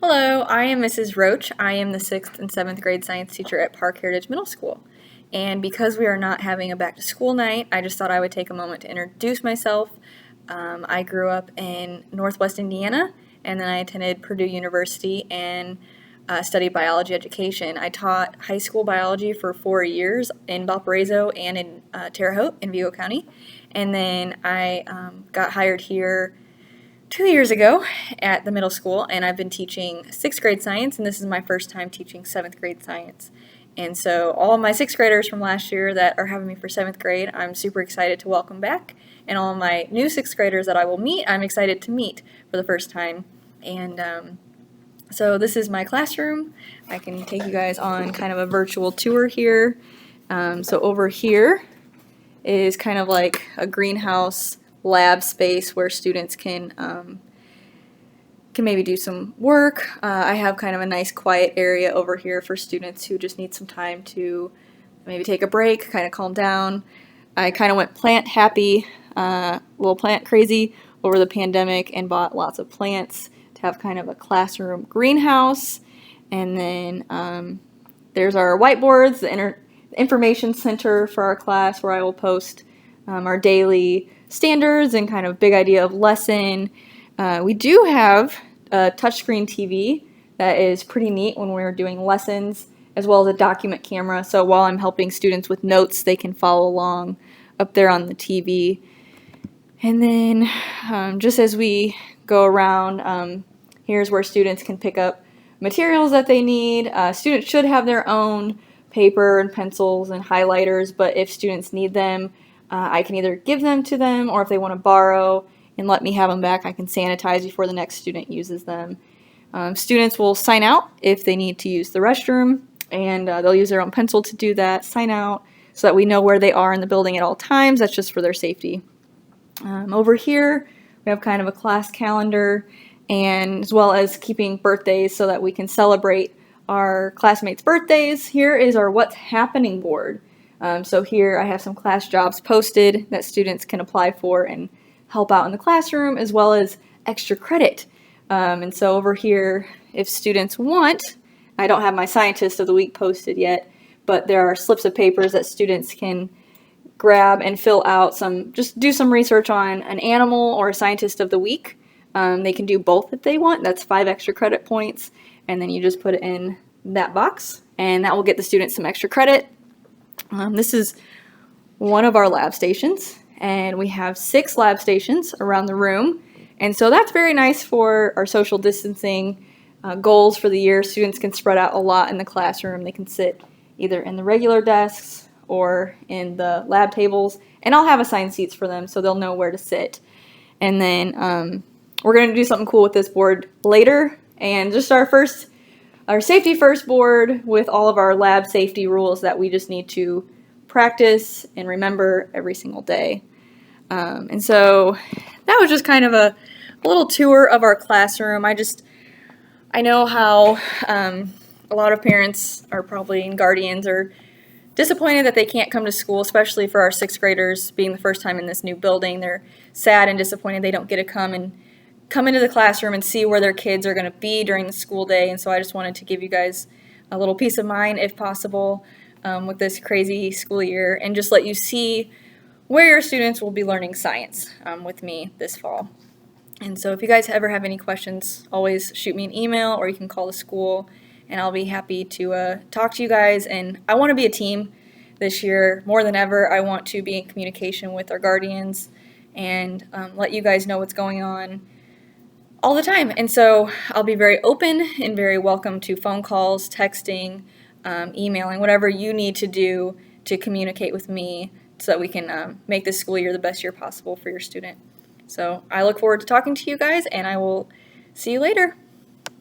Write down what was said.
Hello, I am Mrs. Roach. I am the 6th and 7th grade science teacher at Park Heritage Middle School. And because we are not having a back to school night, I just thought I would take a moment to introduce myself. I grew up in Northwest Indiana, and then I attended Purdue University and studied biology education. I taught high school biology for 4 years in Valparaiso and in Terre Haute in Vigo County. And then I got hired here 2 years ago at the middle school, and I've been teaching 6th grade science, and this is my first time teaching 7th grade science. And so all of my 6th graders from last year that are having me for 7th grade, I'm super excited to welcome back. And all of my new 6th graders that I will meet, I'm excited to meet for the first time. And so this is my classroom. I can take you guys on kind of a virtual tour here. So over here is kind of like a greenhouse lab space where students can maybe do some work. I have kind of a nice quiet area over here for students who just need some time to maybe take a break, kind of calm down. I kind of went plant happy, a little plant crazy over the pandemic and bought lots of plants to have kind of a classroom greenhouse. And then there's our whiteboards, the information center for our class where I will post our daily standards and kind of big idea of lesson. We do have a touchscreen TV that is pretty neat when we're doing lessons, as well as a document camera. So while I'm helping students with notes, they can follow along up there on the TV. And then just as we go around, here's where students can pick up materials that they need. Students should have their own paper and pencils and highlighters, but if students need them, I can either give them to them, or if they want to borrow and let me have them back, I can sanitize before the next student uses them. Students will sign out if they need to use the restroom, and they'll use their own pencil to do that, sign out, so that we know where they are in the building at all times. That's just for their safety. Over here, we have kind of a class calendar, and as well as keeping birthdays so that we can celebrate our classmates' birthdays. Here is our What's Happening board. So here I have some class jobs posted that students can apply for and help out in the classroom, as well as extra credit. And so over here, if students want, I don't have my Scientist of the Week posted yet, but there are slips of papers that students can grab and fill out just do some research on an animal or a Scientist of the Week. They can do both if they want. That's 5 extra credit points, and then you just put it in that box, and that will get the students some extra credit. This is one of our lab stations, and we have 6 lab stations around the room, and so that's very nice for our social distancing goals for the year. Students can spread out a lot in the classroom. They can sit either in the regular desks or in the lab tables, and I'll have assigned seats for them so they'll know where to sit. And then we're going to do something cool with this board later, and just our safety first board with all of our lab safety rules that we just need to practice and remember every single day. And so that was just kind of a little tour of our classroom. I know how a lot of parents are probably, and guardians are disappointed that they can't come to school, especially for our 6th graders being the first time in this new building. They're sad and disappointed they don't get to come into the classroom and see where their kids are going to be during the school day. And so I just wanted to give you guys a little peace of mind, if possible, with this crazy school year, and just let you see where your students will be learning science with me this fall. And so if you guys ever have any questions, always shoot me an email, or you can call the school, and I'll be happy to talk to you guys. And I want to be a team this year more than ever. I want to be in communication with our guardians and let you guys know what's going on all the time. And so I'll be very open and very welcome to phone calls, texting, emailing, whatever you need to do to communicate with me so that we can make this school year the best year possible for your student. So I look forward to talking to you guys, and I will see you later.